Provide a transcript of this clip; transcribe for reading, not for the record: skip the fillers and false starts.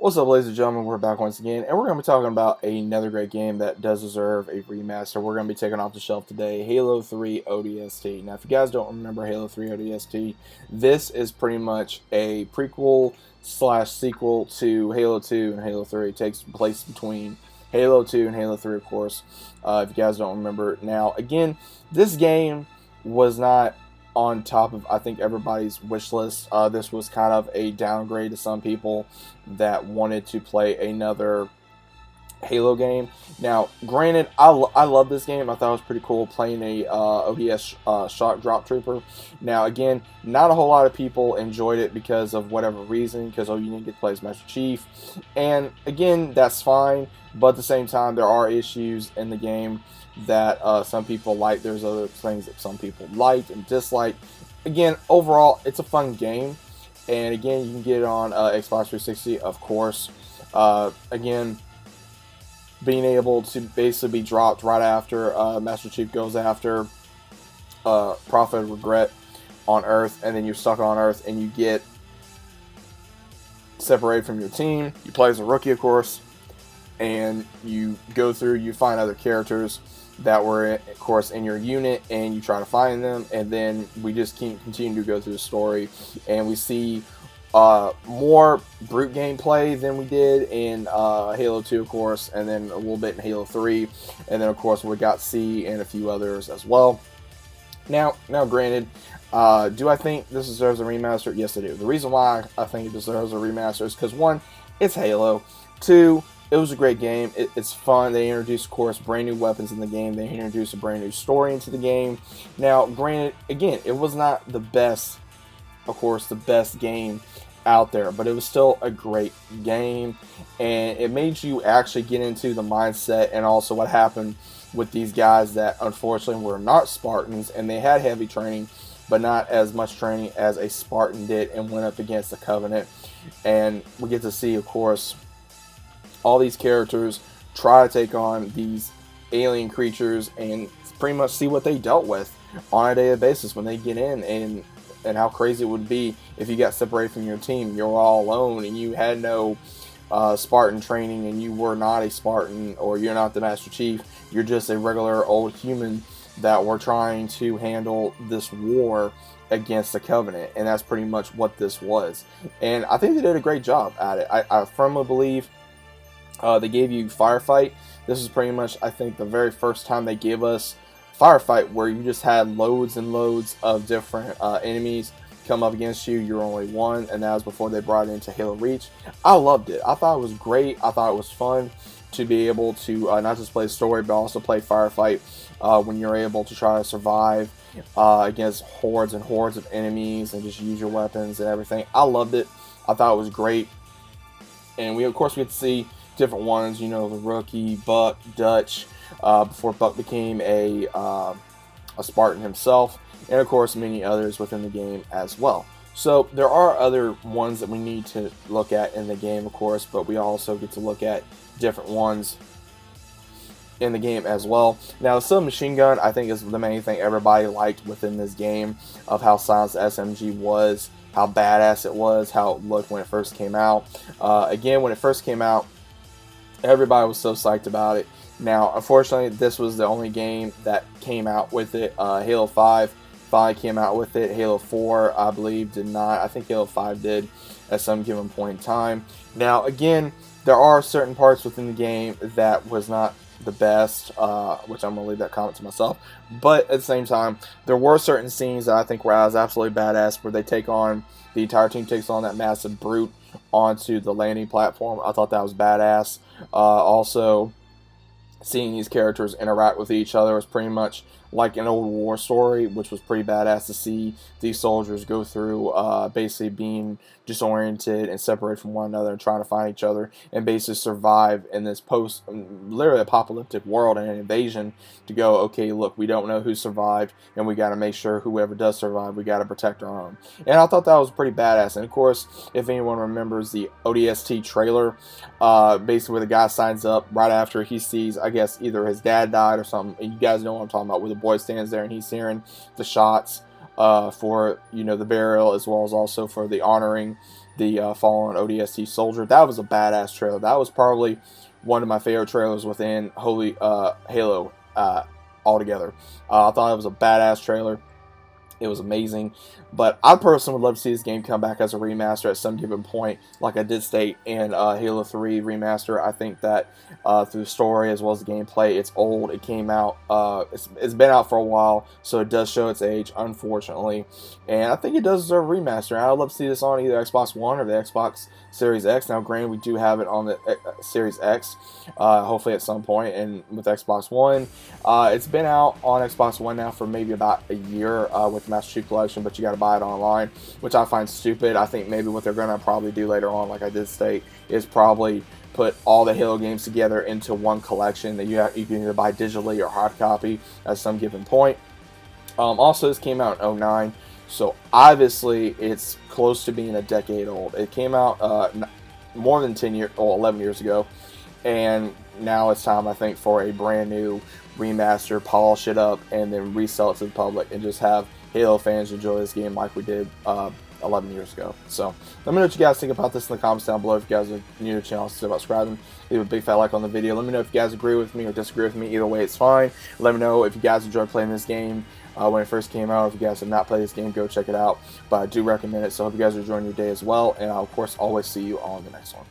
What's up, ladies and gentlemen? We're back once again, and we're going to be talking about another great game that does deserve a remaster. We're going to be taking off the shelf today, Halo 3 ODST. Now, if you guys don't remember Halo 3 ODST, this is pretty much a prequel slash sequel to Halo 2 and Halo 3. It takes place between Halo 2 and Halo 3, of course, if you guys don't remember. Now, again, this game was not on top of, I think, everybody's wish list. This was kind of a downgrade to some people that wanted to play another Halo game. Now, granted, I love this game. I thought it was pretty cool playing a ODS Shock Drop Trooper. Now, again, not a whole lot of people enjoyed it because of whatever reason, because you didn't get to play as Master Chief. And, again, that's fine, but at the same time, there are issues in the game that some people like. There's other things that some people liked and disliked. Again, overall, it's a fun game. And again, you can get it on Xbox 360, of course. Again, being able to basically be dropped right after Master Chief goes after Prophet of Regret on Earth, and then you're stuck on Earth, and you get separated from your team. You play as a rookie, of course, and you go through, you find other characters that were, of course, in your unit, and you try to find them, and then we just continue to go through the story, and we see more brute gameplay than we did in Halo 2, of course, and then a little bit in Halo 3, and then, of course, we got C and a few others as well. Now, granted, do I think this deserves a remaster? Yes, I do. The reason why I think it deserves a remaster is because, one, it's Halo. Two, it was a great game. It's fun. They introduced, of course, brand new weapons in the game. They introduced a brand new story into the game. Now, granted, again, it was not the best, of course, the best game out there, but it was still a great game, and it made you actually get into the mindset and also what happened with these guys that unfortunately were not Spartans, and they had heavy training, but not as much training as a Spartan did, and went up against the Covenant. And we get to see, of course, all these characters try to take on these alien creatures and pretty much see what they dealt with on a daily basis when they get in, and how crazy it would be if you got separated from your team. You're all alone and you had no Spartan training, and you were not a Spartan, or you're not the Master Chief. You're just a regular old human that were trying to handle this war against the Covenant, and that's pretty much what this was. And I think they did a great job at it. I firmly believe they gave you Firefight. This is pretty much, I think, the very first time they gave us Firefight, where you just had loads and loads of different enemies come up against you. You're only one, and that was before they brought it into Halo Reach. I loved it. I thought it was great. I thought it was fun to be able to not just play story, but also play Firefight when you're able to try to survive against hordes and hordes of enemies and just use your weapons and everything. I loved it. I thought it was great. And we, of course, get to see different ones, you know, the Rookie, Buck, Dutch, before Buck became a Spartan himself, and of course many others within the game as well. So there are other ones that we need to look at in the game, of course, but we also get to look at different ones in the game as well. Now, the submachine gun, I think, is the main thing everybody liked within this game, of how silenced the SMG was, how badass it was, how it looked when it first came out. Again, when it first came out, everybody was so psyched about it. Now, unfortunately, this was the only game that came out with it. Halo 5 finally came out with it. Halo 4, I believe, did not. I think Halo 5 did at some given point in time. Now, again, there are certain parts within the game that was not the best, which I'm going to leave that comment to myself. But at the same time, there were certain scenes that I think were absolutely badass, where they take on, the entire team takes on that massive brute onto the landing platform. I thought that was badass. Also, seeing these characters interact with each other was pretty much like an old war story, which was pretty badass to see these soldiers go through basically being disoriented and separated from one another and trying to find each other and basically survive in this literally apocalyptic world and an invasion, to go, okay, look, we don't know who survived, and we got to make sure whoever does survive, we got to protect our own. And I thought that was pretty badass. And of course, if anyone remembers the ODST trailer, basically where the guy signs up right after he sees, I guess, either his dad died or something, and you guys know what I'm talking about, where the boy stands there and he's hearing the shots for, you know, the burial, as well as also for the honoring the fallen ODST soldier. That was a badass trailer. That was probably one of my favorite trailers within Halo altogether. I thought it was a badass trailer. It was amazing, but I personally would love to see this game come back as a remaster at some given point, like I did state in Halo 3 Remaster. I think that through the story as well as the gameplay, it's old. It came out, it's been out for a while, so it does show its age, unfortunately, and I think it does deserve a remaster. And I'd love to see this on either Xbox One or the Xbox Series X. Now, granted, we do have it on the Series X, hopefully at some point, and with Xbox One. It's been out on Xbox One now for maybe about a year with Master Chief Collection, but you got to buy it online, which I find stupid. I think maybe what they're going to probably do later on, like I did state, is probably put all the Halo games together into one collection that you can either buy digitally or hard copy at some given point. Also, this came out in 09, so obviously it's close to being a decade old. It came out more than 10 years, or 11 years ago, and now it's time, I think, for a brand new remaster, polish it up, and then resell it to the public, and just have Halo fans enjoy this game like we did 11 years ago. So let me know what you guys think about this in the comments down below. If you guys are new to the channel, consider subscribing. Leave a big fat like on the video. Let me know if you guys agree with me or disagree with me. Either way, it's fine. Let me know if you guys enjoyed playing this game when it first came out. If you guys have not played this game, go check it out. But I do recommend it. So I hope you guys are enjoying your day as well. And I'll, of course, always see you on the next one.